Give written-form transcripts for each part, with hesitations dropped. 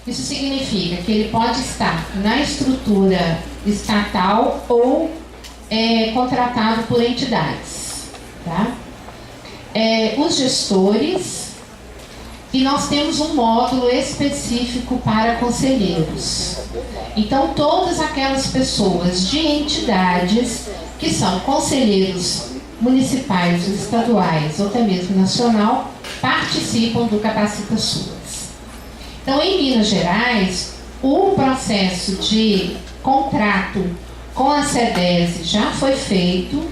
Isso significa que ele pode estar na estrutura estatal ou contratado por entidades, tá? Os gestores, e nós temos um módulo específico para conselheiros. Então, todas aquelas pessoas de entidades que são conselheiros municipais, estaduais ou até mesmo nacional, participam do Capacita SUAS. Então, em Minas Gerais, o processo de contrato com a SEDESE já foi feito,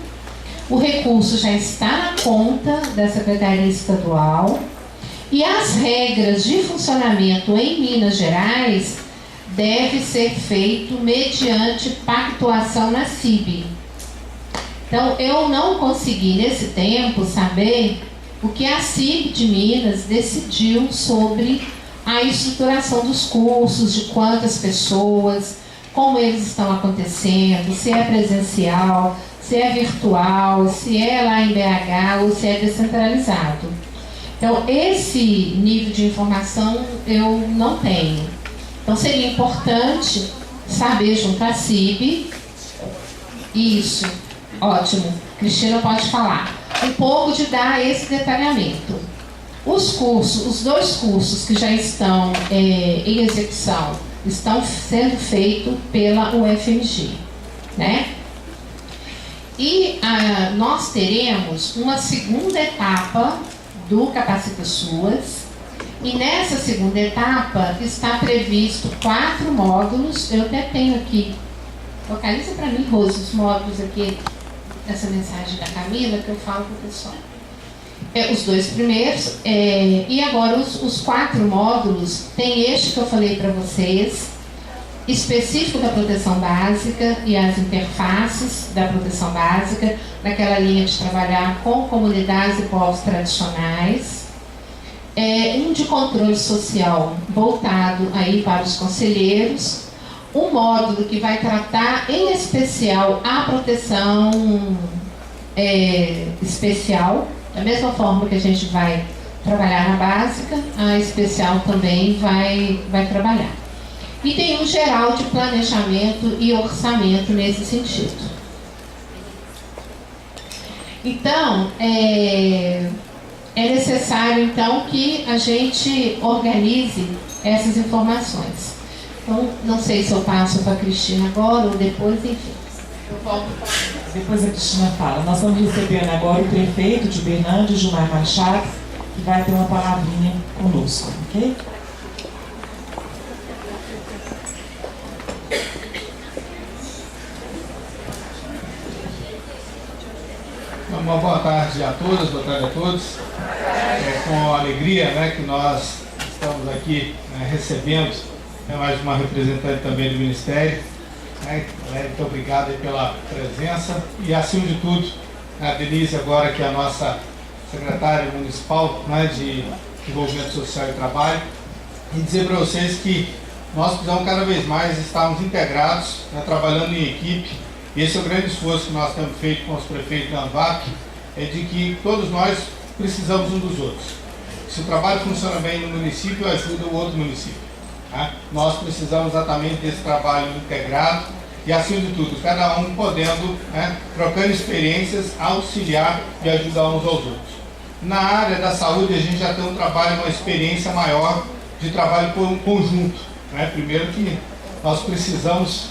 o recurso já está na conta da Secretaria Estadual e as regras de funcionamento em Minas Gerais deve ser feito mediante pactuação na CIB. Então, eu não consegui, nesse tempo, saber o que a CIB de Minas decidiu sobre a estruturação dos cursos, de quantas pessoas, como eles estão acontecendo, se é presencial, se é virtual, se é lá em BH ou se é descentralizado. Então, esse nível de informação eu não tenho. Então, seria importante saber junto à CIB. Isso, ótimo. Cristina pode falar. Um pouco de dar esse detalhamento. Os cursos, os 2 cursos que já estão em execução, estão sendo feitos pela UFMG, né? E nós teremos uma segunda etapa do Capacita SUAS, e nessa segunda etapa está previsto 4 módulos. Eu até tenho aqui, localiza para mim, Rose, os módulos aqui, essa mensagem da Camila, que eu falo para o pessoal. Os 2 primeiros, e agora os 4 módulos, tem este que eu falei para vocês, específico da proteção básica e as interfaces da proteção básica, naquela linha de trabalhar com comunidades e povos tradicionais. Um de controle social voltado aí para os conselheiros, um módulo que vai tratar em especial a proteção especial, da mesma forma que a gente vai trabalhar na básica, a especial também vai trabalhar. E tem um geral de planejamento e orçamento nesse sentido. Então, é necessário então que a gente organize essas informações. Então, não sei se eu passo para a Cristina agora ou depois, enfim. Eu volto para... Depois a Cristina fala. Nós estamos recebendo agora o prefeito de Uberlândia, Gilmar Machado, que vai ter uma palavrinha conosco, ok? Uma boa tarde a todas, boa tarde a todos. Com alegria, né, que nós estamos aqui recebendo mais uma representante também do Ministério. Muito obrigado aí pela presença e, acima de tudo, a Denise agora, que é a nossa secretária municipal, de Desenvolvimento Social e Trabalho, e dizer para vocês que nós precisamos cada vez mais estarmos integrados, trabalhando em equipe. Esse é o grande esforço que nós temos feito com os prefeitos da ANVAP, de que todos nós precisamos um dos outros. Se o trabalho funciona bem no município, ajuda o outro município. Nós precisamos exatamente desse trabalho integrado e, acima de tudo, cada um podendo, trocando experiências, auxiliar e ajudar uns aos outros. Na área da saúde, a gente já tem um trabalho, uma experiência maior de trabalho conjunto. Primeiro que nós precisamos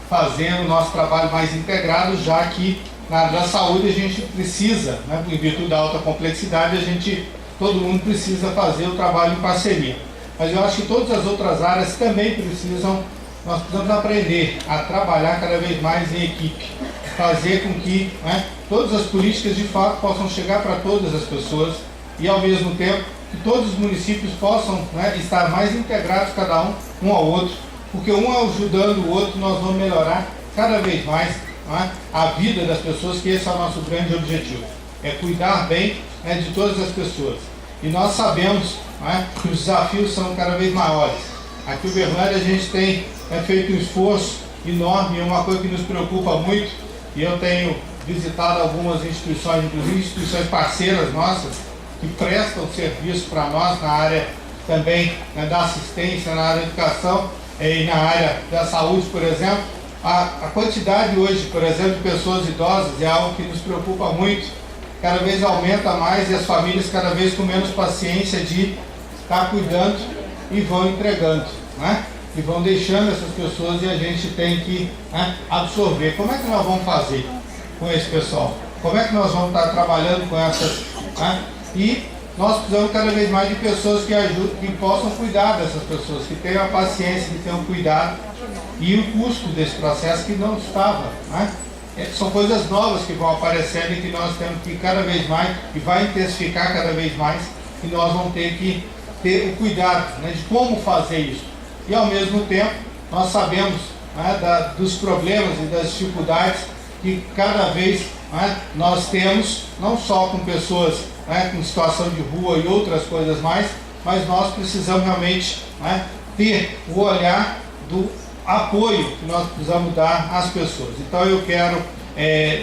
fazer o nosso trabalho mais integrado, já que na área da saúde a gente precisa, em virtude da alta complexidade, todo mundo precisa fazer o trabalho em parceria. Mas eu acho que todas as outras áreas também nós precisamos aprender a trabalhar cada vez mais em equipe, fazer com que todas as políticas de fato possam chegar para todas as pessoas e, ao mesmo tempo, que todos os municípios possam estar mais integrados, cada um ao outro, porque um ajudando o outro, nós vamos melhorar cada vez mais a vida das pessoas, que esse é o nosso grande objetivo, é cuidar bem de todas as pessoas. E nós sabemos que os desafios são cada vez maiores. Aqui em Uberlândia a gente tem feito um esforço enorme, é uma coisa que nos preocupa muito, e eu tenho visitado algumas instituições, inclusive instituições parceiras nossas, que prestam serviço para nós na área também, né, da assistência, na área da educação e na área da saúde, por exemplo. A quantidade hoje, por exemplo, de pessoas idosas é algo que nos preocupa muito, cada vez aumenta mais e as famílias cada vez com menos paciência de estar cuidando e vão entregando, né? E vão deixando essas pessoas e a gente tem que, né, absorver. Como é que nós vamos fazer com esse pessoal? Como é que nós vamos estar trabalhando com essas, né? E nós precisamos cada vez mais de pessoas que ajudem, que possam cuidar dessas pessoas, que tenham a paciência, que tenham cuidado e o custo desse processo que não estava, né? São coisas novas que vão aparecendo e que nós temos que cada vez mais, e vai intensificar cada vez mais, e nós vamos ter que ter o cuidado, né, de como fazer isso. E ao mesmo tempo, nós sabemos, né, dos problemas e das dificuldades que cada vez, né, nós temos, não só com pessoas, né, com situação de rua e outras coisas mais, mas nós precisamos realmente, né, ter o olhar do apoio que nós precisamos dar às pessoas. Então eu quero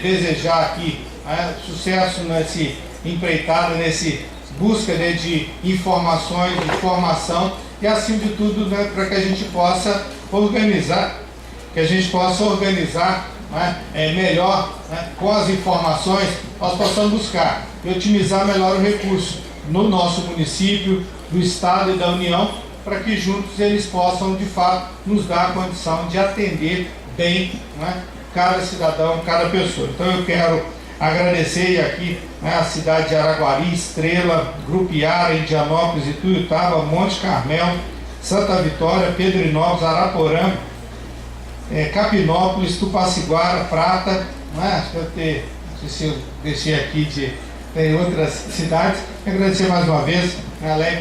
desejar aqui, né, sucesso nesse empreitada, nesse busca, né, de informações, de formação e acima de tudo, né, para que a gente possa organizar, né, melhor, né, com as informações, nós possamos buscar e otimizar melhor o recurso no nosso município, do Estado e da União, para que juntos eles possam, de fato, nos dar a condição de atender bem, né, cada cidadão, cada pessoa. Então eu quero agradecer aqui, né, a cidade de Araguari, Estrela, Grupiara, Indianópolis, Ituiutaba, Monte Carmelo, Santa Vitória, Pedrinópolis, Araporã, Capinópolis, Tupaciguara, Prata, né, não sei se eu deixei aqui tem outras cidades. Agradecer mais uma vez, né, Lei,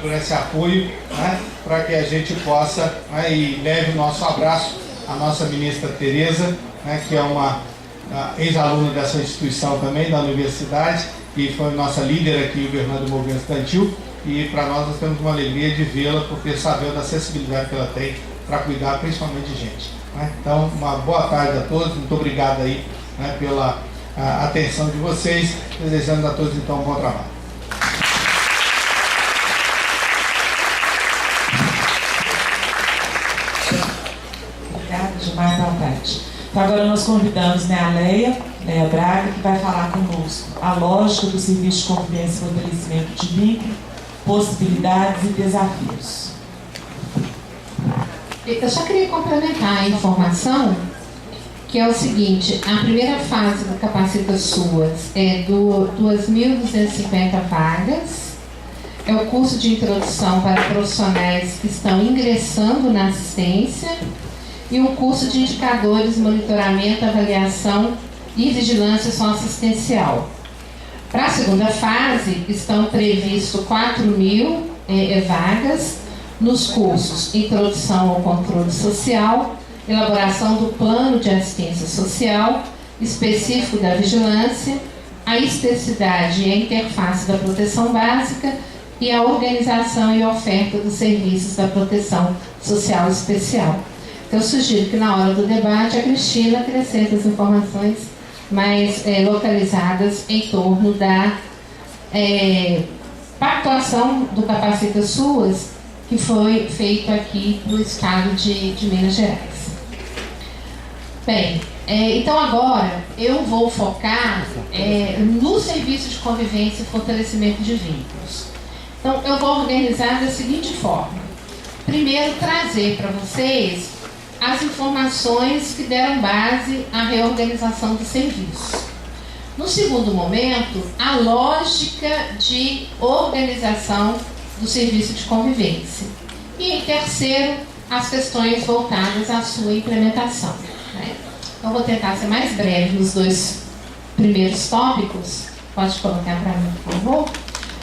por esse apoio, né, para que a gente possa, né, e leve o nosso abraço à nossa ministra Tereza, né, que é uma ex-aluna dessa instituição também, da universidade, e foi nossa líder aqui, governando o movimento estudantil, e para nós temos uma alegria de vê-la, porque sabemos da acessibilidade que ela tem para cuidar principalmente de gente, né? Então, uma boa tarde a todos, muito obrigado aí, né, pela atenção de vocês, desejando a todos então um bom trabalho. Obrigada, Gilmar, boa tarde. Então agora nós convidamos, né, a Leia Braga, que vai falar conosco a lógica do serviço de convivência e fortalecimento de vínculo, possibilidades e desafios. Eu só queria complementar a informação, que é o seguinte: a primeira fase do Capacita SUAS é 2.250 vagas, é o curso de introdução para profissionais que estão ingressando na assistência e um curso de indicadores, monitoramento, avaliação e vigilância socioassistencial. Para a segunda fase, estão previstos 4.000 vagas nos cursos Introdução ao Controle Social, elaboração do plano de assistência social específico da vigilância, a especificidade e a interface da proteção básica e a organização e oferta dos serviços da proteção social especial. Então, eu sugiro que na hora do debate a Cristina acrescente as informações mais localizadas em torno da pactuação do Capacita SUAS, que foi feito aqui no estado de Minas Gerais. Bem, então agora eu vou focar no serviço de convivência e fortalecimento de vínculos. Então eu vou organizar da seguinte forma: primeiro, trazer para vocês as informações que deram base à reorganização do serviço. No segundo momento, a lógica de organização do serviço de convivência. E em terceiro, as questões voltadas à sua implementação, né? Então vou tentar ser mais breve nos dois primeiros tópicos. Pode colocar para mim, por favor?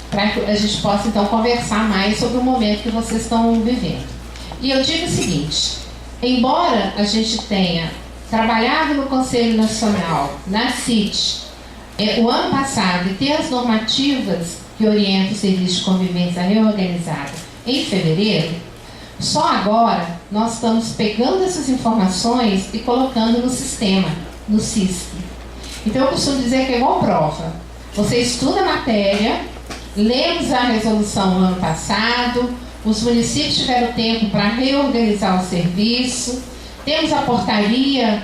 Para que a gente possa então conversar mais sobre o momento que vocês estão vivendo. E eu digo o seguinte: embora a gente tenha trabalhado no Conselho Nacional, na CIT, o ano passado, e ter as normativas que orientam o serviço de convivência reorganizado em fevereiro, só agora nós estamos pegando essas informações e colocando no sistema, no SISC. Então eu costumo dizer que é igual prova. Você estuda a matéria, lemos a resolução no ano passado, os municípios tiveram tempo para reorganizar o serviço, temos a portaria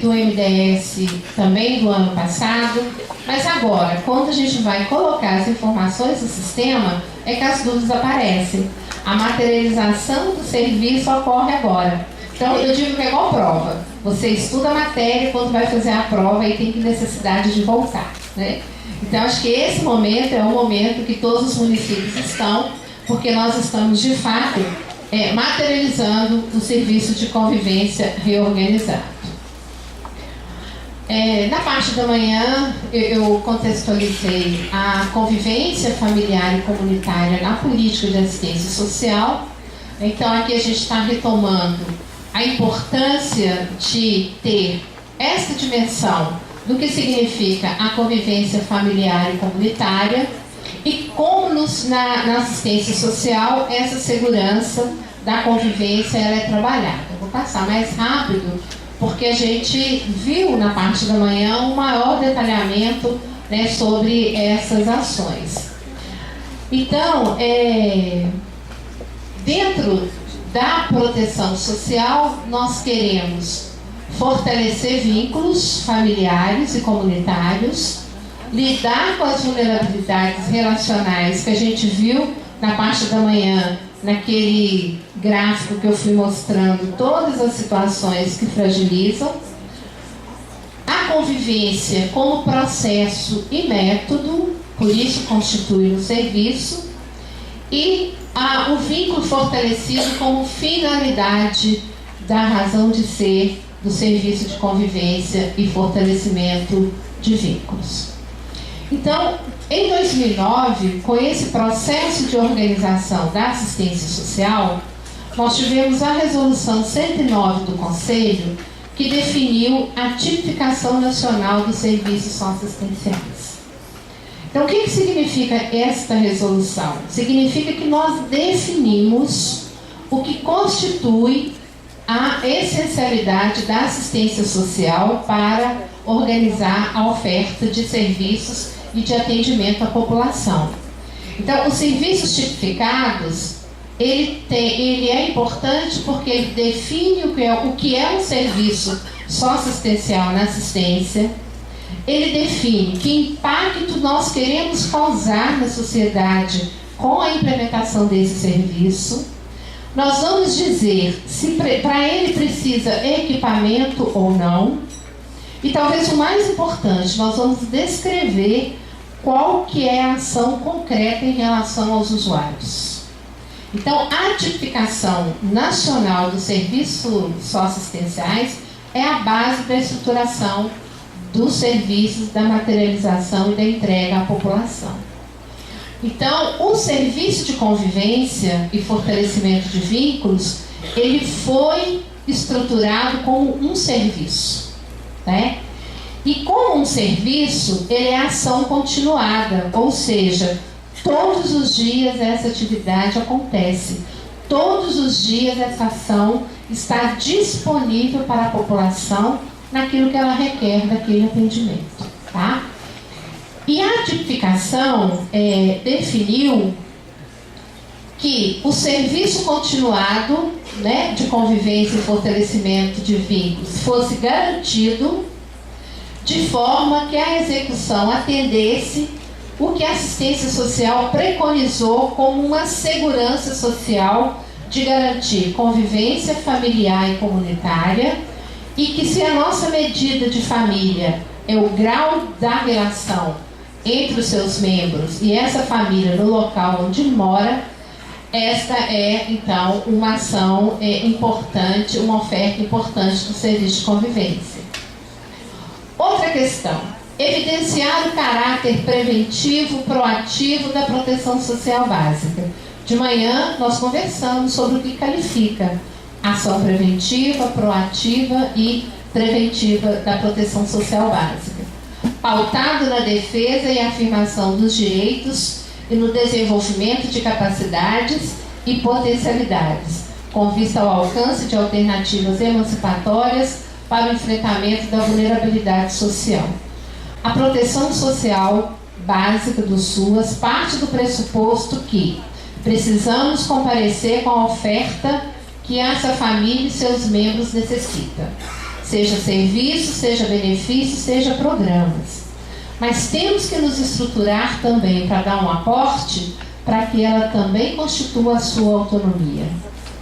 do MDS também do ano passado, mas agora, quando a gente vai colocar as informações no sistema, é que as dúvidas aparecem. A materialização do serviço ocorre agora. Então, eu digo que é igual prova. Você estuda a matéria, quando vai fazer a prova, e tem necessidade de voltar, né? Então, acho que esse momento é o momento que todos os municípios estão, porque nós estamos, de fato, materializando o serviço de convivência reorganizado. Na parte da manhã, eu contextualizei a convivência familiar e comunitária na política de assistência social. Então, aqui a gente está retomando a importância de ter essa dimensão do que significa a convivência familiar e comunitária e como na assistência social essa segurança da convivência ela é trabalhada. Eu vou passar mais rápido, porque a gente viu na parte da manhã um maior detalhamento, né, sobre essas ações. Então, dentro da proteção social, nós queremos fortalecer vínculos familiares e comunitários, lidar com as vulnerabilidades relacionais que a gente viu na parte da manhã, naquele gráfico que eu fui mostrando todas as situações que fragilizam, a convivência como processo e método, por isso constitui um serviço, e o vínculo fortalecido como finalidade da razão de ser do serviço de convivência e fortalecimento de vínculos. Então, em 2009, com esse processo de organização da assistência social, nós tivemos a resolução 109 do Conselho, que definiu a tipificação nacional dos serviços socioassistenciais. Então, o que significa esta resolução? Significa que nós definimos o que constitui a essencialidade da assistência social para organizar a oferta de serviços e de atendimento à população. Então, os serviços tipificados, ele é importante porque ele define o que é um serviço socioassistencial na assistência, ele define que impacto nós queremos causar na sociedade com a implementação desse serviço. Nós vamos dizer se para ele precisa equipamento ou não. E talvez o mais importante, nós vamos descrever qual que é a ação concreta em relação aos usuários. Então, a tipificação nacional dos serviços socioassistenciais é a base da estruturação dos serviços, da materialização e da entrega à população. Então, o serviço de convivência e fortalecimento de vínculos, ele foi estruturado como um serviço, né? E como um serviço, ele é ação continuada, ou seja, todos os dias essa atividade acontece, todos os dias essa ação está disponível para a população naquilo que ela requer daquele atendimento, tá? E a tipificação definiu que o serviço continuado, né, de convivência e fortalecimento de vínculos fosse garantido de forma que a execução atendesse o que a assistência social preconizou como uma segurança social de garantir convivência familiar e comunitária, e que se a nossa medida de família é o grau da relação entre os seus membros e essa família no local onde mora, esta é, então, uma ação importante, uma oferta importante do serviço de convivência. Outra questão, evidenciar o caráter preventivo, proativo da proteção social básica. De manhã, nós conversamos sobre o que qualifica ação preventiva, proativa e preventiva da proteção social básica, pautado na defesa e afirmação dos direitos e no desenvolvimento de capacidades e potencialidades, com vista ao alcance de alternativas emancipatórias para o enfrentamento da vulnerabilidade social. A proteção social básica do SUAS parte do pressuposto que precisamos comparecer com a oferta que essa família e seus membros necessitam, seja serviço, seja benefício, seja programas. Mas temos que nos estruturar também para dar um aporte para que ela também constitua a sua autonomia,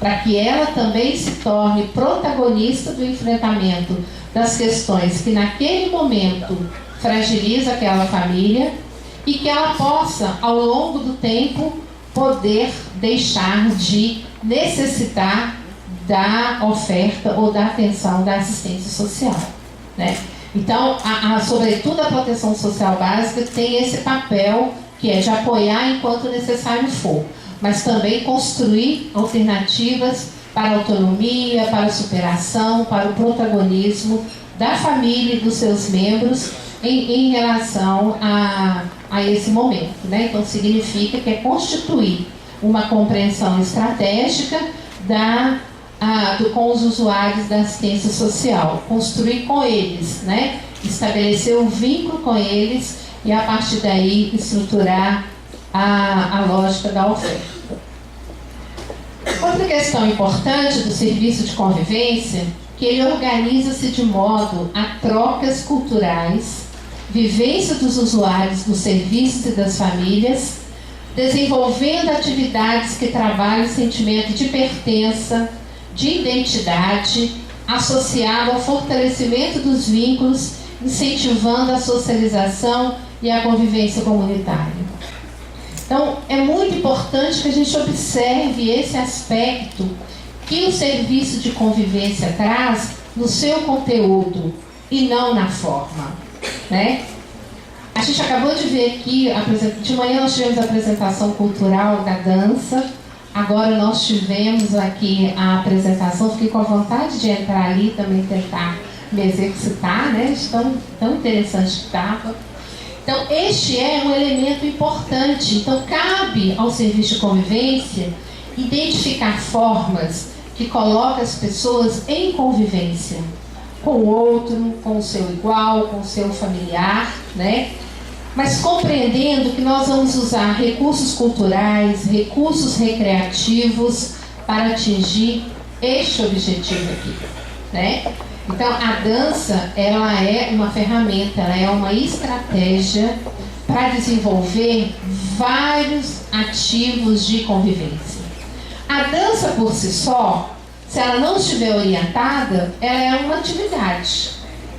para que ela também se torne protagonista do enfrentamento das questões que naquele momento fragiliza aquela família e que ela possa, ao longo do tempo, poder deixar de necessitar da oferta ou da atenção da assistência social, né? Então, sobretudo a proteção social básica tem esse papel que é de apoiar enquanto necessário for, mas também construir alternativas para a autonomia, para a superação, para o protagonismo da família e dos seus membros em relação a esse momento, né? Então, significa que é constituir uma compreensão estratégica com os usuários da assistência social, construir com eles, né? Estabelecer um vínculo com eles e, a partir daí, estruturar a lógica da oferta. Outra questão importante do serviço de convivência, que ele organiza-se de modo a trocas culturais, vivência dos usuários dos serviços e das famílias, desenvolvendo atividades que trabalham o sentimento de pertença, de identidade, associado ao fortalecimento dos vínculos, incentivando a socialização e a convivência comunitária. Então, é muito importante que a gente observe esse aspecto que o serviço de convivência traz no seu conteúdo e não na forma, né? A gente acabou de ver aqui, de manhã nós tivemos a apresentação cultural da dança, agora nós tivemos aqui a apresentação, fiquei com a vontade de entrar ali também tentar me exercitar, né? Tão interessante que estava. Então, este é um elemento importante. Então, cabe ao serviço de convivência identificar formas que colocam as pessoas em convivência com o outro, com o seu igual, com o seu familiar, né? Mas compreendendo que nós vamos usar recursos culturais, recursos recreativos para atingir este objetivo aqui, né? Então, a dança, ela é uma ferramenta, ela é uma estratégia para desenvolver vários ativos de convivência. A dança por si só, se ela não estiver orientada, ela é uma atividade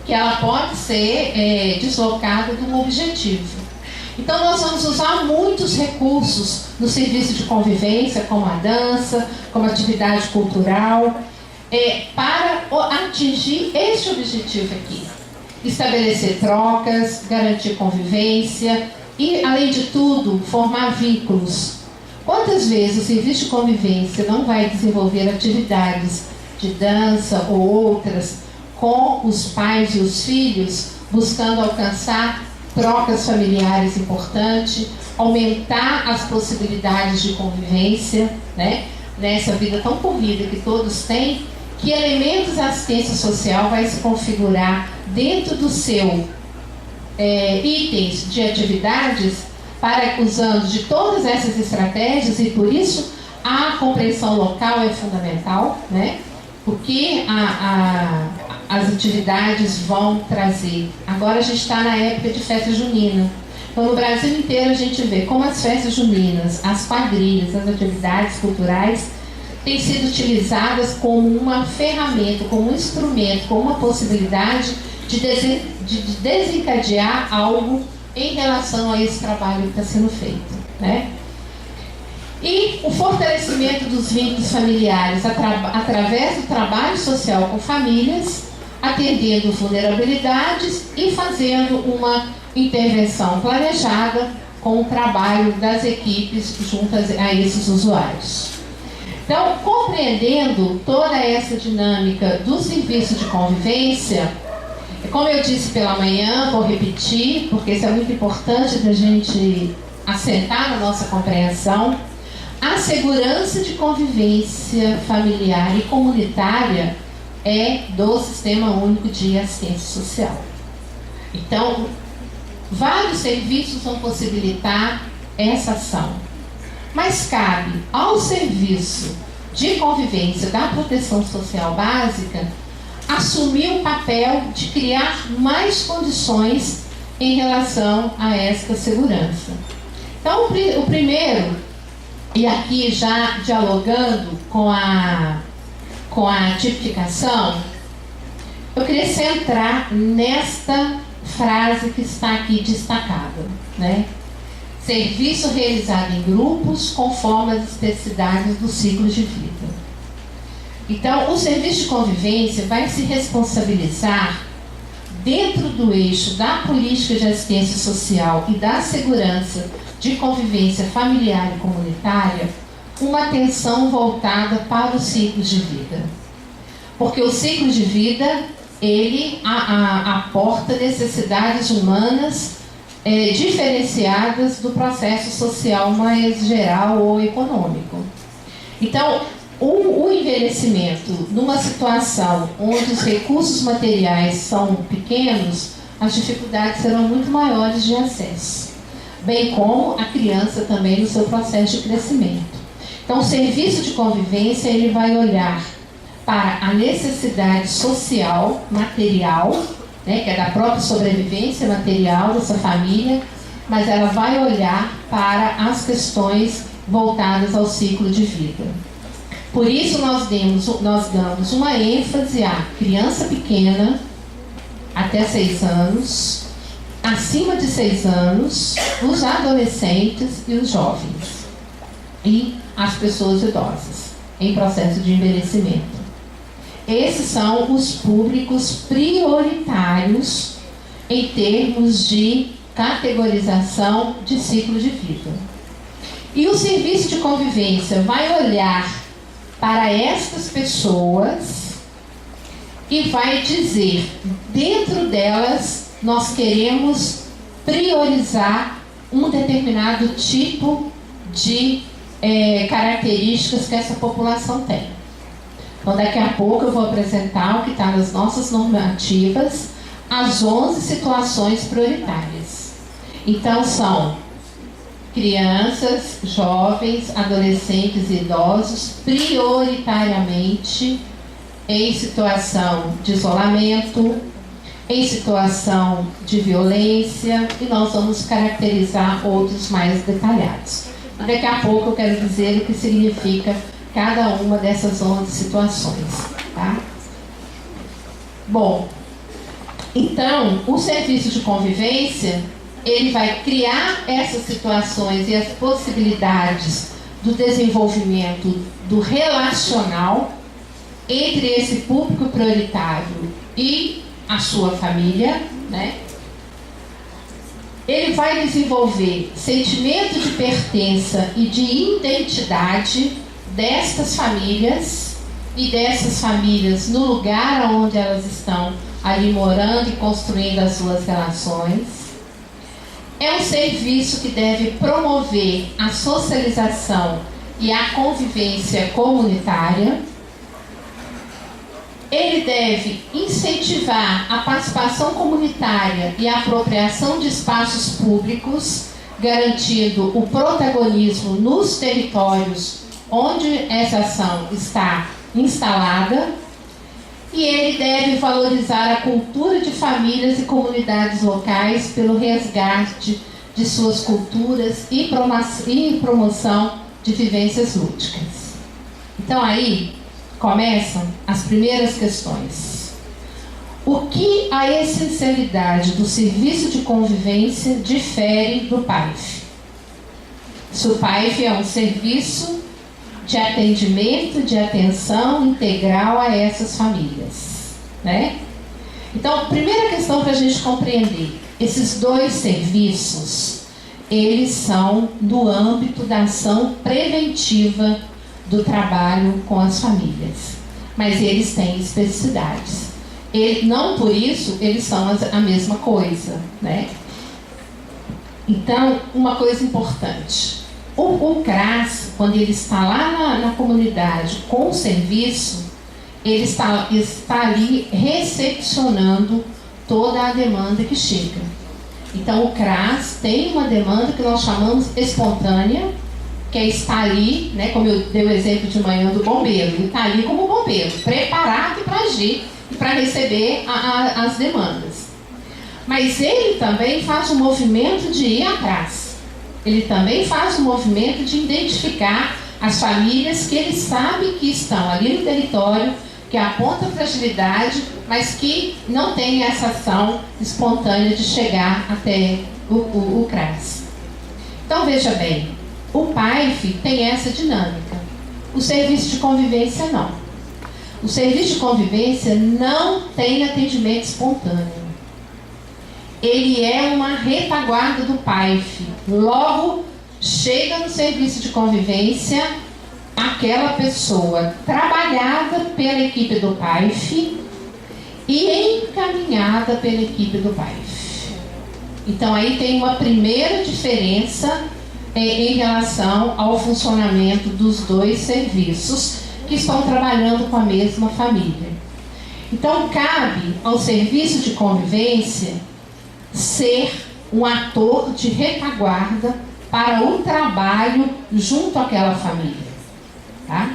que ela pode ser deslocada de um objetivo. Então, nós vamos usar muitos recursos no serviço de convivência, como a dança, como atividade cultural, para atingir este objetivo aqui. Estabelecer trocas, garantir convivência e, além de tudo, formar vínculos. Quantas vezes o serviço de convivência não vai desenvolver atividades de dança ou outras com os pais e os filhos, buscando alcançar trocas familiares importantes, aumentar as possibilidades de convivência, né? Nessa vida tão corrida que todos têm, que elementos da assistência social vai se configurar dentro do seu itens de atividades, usando de todas essas estratégias, e por isso a compreensão local é fundamental, né? Porque as atividades vão trazer. Agora a gente está na época de festa junina. Então, no Brasil inteiro a gente vê como as festas juninas, as quadrilhas, as atividades culturais têm sido utilizadas como uma ferramenta, como um instrumento, como uma possibilidade de desencadear algo em relação a esse trabalho que está sendo feito, né? E o fortalecimento dos vínculos familiares através do trabalho social com famílias, atendendo vulnerabilidades e fazendo uma intervenção planejada com o trabalho das equipes juntas a esses usuários. Então, compreendendo toda essa dinâmica do serviço de convivência, como eu disse pela manhã, vou repetir, porque isso é muito importante da gente assentar na nossa compreensão, a segurança de convivência familiar e comunitária é do Sistema Único de Assistência Social. Então, Vários serviços vão possibilitar essa ação. Mas cabe ao serviço de convivência da proteção social básica assumir o papel de criar mais condições em relação a esta segurança. Então, o primeiro, e aqui já dialogando com a tipificação, eu queria centrar nesta frase que está aqui destacada, né? Serviço realizado em grupos conforme as especificidades do ciclo de vida. Então, o serviço de convivência vai se responsabilizar, dentro do eixo da política de assistência social e da segurança de convivência familiar e comunitária, uma atenção voltada para os ciclos de vida. Porque o ciclo de vida, ele aporta necessidades humanas diferenciadas do processo social mais geral ou econômico. Então, o envelhecimento, numa situação onde os recursos materiais são pequenos, as dificuldades serão muito maiores de acesso, bem como a criança também no seu processo de crescimento. Então, o serviço de convivência, ele vai olhar para a necessidade social, material, né, que é da própria sobrevivência material dessa família, mas ela vai olhar para as questões voltadas ao ciclo de vida. Por isso nós damos uma ênfase à criança pequena, até 6 anos, acima de 6 anos, os adolescentes e os jovens, e as pessoas idosas, em processo de envelhecimento. Esses são os públicos prioritários em termos de categorização de ciclo de vida. E o serviço de convivência vai olhar para estas pessoas e vai dizer, dentro delas, nós queremos priorizar um determinado tipo de características que essa população tem. Então, daqui a pouco eu vou apresentar o que está nas nossas normativas, as 11 situações prioritárias. Então, são crianças, jovens, adolescentes e idosos, prioritariamente em situação de isolamento, em situação de violência, e nós vamos caracterizar outros mais detalhados. Daqui a pouco eu quero dizer o que significa cada uma dessas 11 situações, tá? Bom, então, o serviço de convivência, ele vai criar essas situações e as possibilidades do desenvolvimento do relacional entre esse público prioritário e a sua família, né? Ele vai desenvolver sentimento de pertença e de identidade destas famílias e dessas famílias no lugar onde elas estão ali morando e construindo as suas relações. É um serviço que deve promover a socialização e a convivência comunitária. Ele deve incentivar a participação comunitária e a apropriação de espaços públicos, garantindo o protagonismo nos territórios onde essa ação está instalada. E ele deve valorizar a cultura de famílias e comunidades locais pelo resgate de suas culturas e promoção de vivências lúdicas. Então aí começam as primeiras questões. O que a essencialidade do serviço de convivência difere do PAIF? Se o PAIF é um serviço de atendimento, de atenção integral a essas famílias, né? Então, a primeira questão para a gente compreender, esses dois serviços, eles são do âmbito da ação preventiva do trabalho com as famílias, mas eles têm especificidades. Não por isso eles são a mesma coisa, né? Então, uma coisa importante, o CRAS, quando ele está lá na comunidade com o serviço, ele está ali recepcionando toda a demanda que chega. Então o CRAS tem uma demanda que nós chamamos espontânea, que é estar ali, né, como eu dei o exemplo de manhã do bombeiro, ele está ali como bombeiro, preparado para agir e para receber as demandas. Mas ele também faz um movimento de ir atrás. Ele também faz um movimento de identificar as famílias que ele sabe que estão ali no território, que apontam fragilidade, mas que não tem essa ação espontânea de chegar até o CRAS. Então veja bem, o PAIF tem essa dinâmica. O serviço de convivência não. O serviço de convivência não tem atendimento espontâneo. Ele é uma retaguarda do PAIF. Logo, chega no serviço de convivência aquela pessoa trabalhada pela equipe do PAIF e encaminhada pela equipe do PAIF. Então aí tem uma primeira diferença em relação ao funcionamento dos dois serviços que estão trabalhando com a mesma família. Então cabe ao serviço de convivência ser um ator de retaguarda para o trabalho junto àquela família. Tá?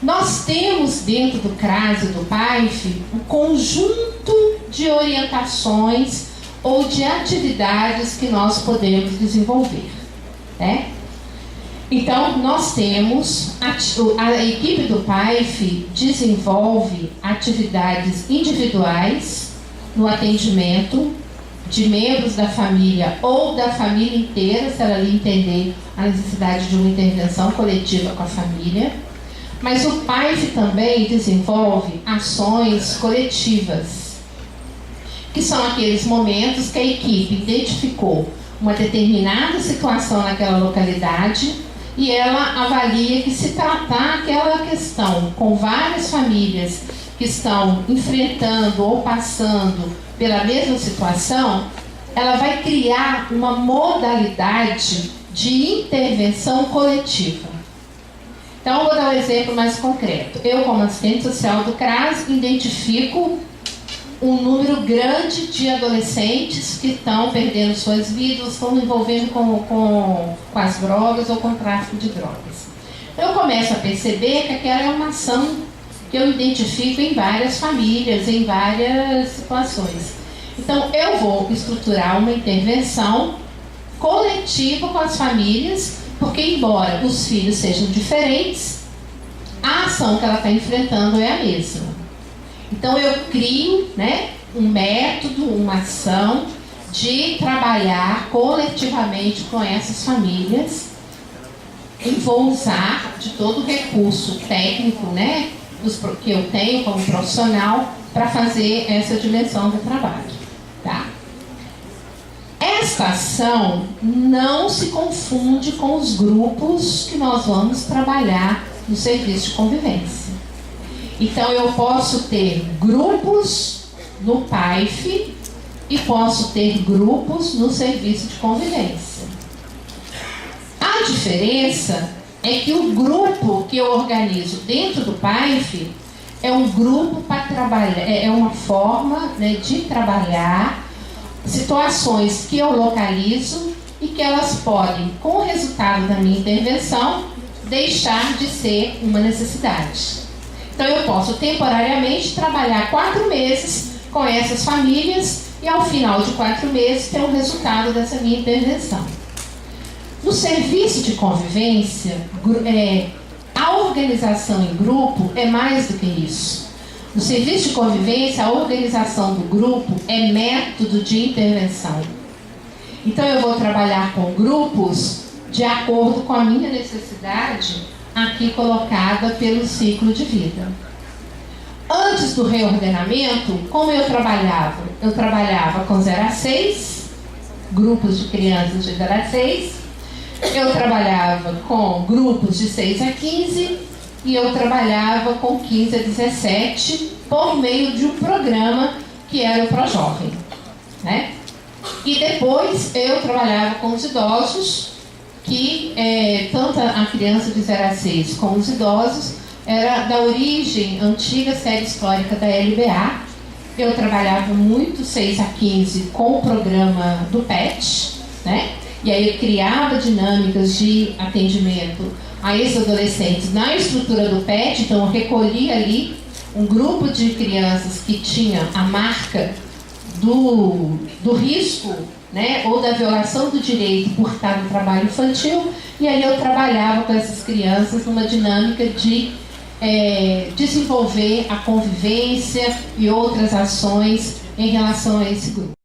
Nós temos dentro do CRAS e do PAIF um conjunto de orientações ou de atividades que nós podemos desenvolver, né? Então nós temos a equipe do PAIF desenvolve atividades individuais no atendimento de membros da família ou da família inteira, se ela ali entender a necessidade de uma intervenção coletiva com a família. Mas o PAIF também desenvolve ações coletivas, que são aqueles momentos que a equipe identificou uma determinada situação naquela localidade e ela avalia que, se tratar aquela questão com várias famílias que estão enfrentando ou passando pela mesma situação, ela vai criar uma modalidade de intervenção coletiva. Então, eu vou dar um exemplo mais concreto. Eu, como assistente social do CRAS, identifico um número grande de adolescentes que estão perdendo suas vidas, estão envolvendo com as drogas ou com o tráfico de drogas. Eu começo a perceber que aquela é uma ação que eu identifico em várias famílias, em várias situações. Então, eu vou estruturar uma intervenção coletiva com as famílias, porque embora os filhos sejam diferentes, a ação que ela está enfrentando é a mesma. Então eu crio, né, um método, uma ação de trabalhar coletivamente com essas famílias e vou usar de todo o recurso técnico, né, que eu tenho como profissional para fazer essa dimensão do trabalho. Tá? Esta ação não se confunde com os grupos que nós vamos trabalhar no serviço de convivência. Então eu posso ter grupos no PAIF e posso ter grupos no serviço de convivência. A diferença é que o grupo que eu organizo dentro do PAIF é um grupo para trabalhar, é uma forma, né, de trabalhar situações que eu localizo e que elas podem, com o resultado da minha intervenção, deixar de ser uma necessidade. Então eu posso temporariamente trabalhar 4 meses com essas famílias e ao final de 4 meses ter um resultado dessa minha intervenção. No serviço de convivência, a organização em grupo é mais do que isso. No serviço de convivência, a organização do grupo é método de intervenção. Então eu vou trabalhar com grupos de acordo com a minha necessidade, aqui colocada pelo ciclo de vida. Antes do reordenamento, como eu trabalhava? Eu trabalhava com 0 a 6, grupos de crianças de 0 a 6, eu trabalhava com grupos de 6 a 15 e eu trabalhava com 15 a 17 por meio de um programa que era o ProJovem, né? E depois eu trabalhava com os idosos, que tanto a criança de 0 a 6 como os idosos era da origem antiga série histórica da LBA, Eu trabalhava muito 6 a 15 com o programa do PET, né? E aí eu criava dinâmicas de atendimento a esses adolescentes na estrutura do PET. Então eu recolhia ali um grupo de crianças que tinha a marca do risco, né, ou da violação do direito por estar no trabalho infantil, e aí eu trabalhava com essas crianças numa dinâmica de desenvolver a convivência e outras ações em relação a esse grupo.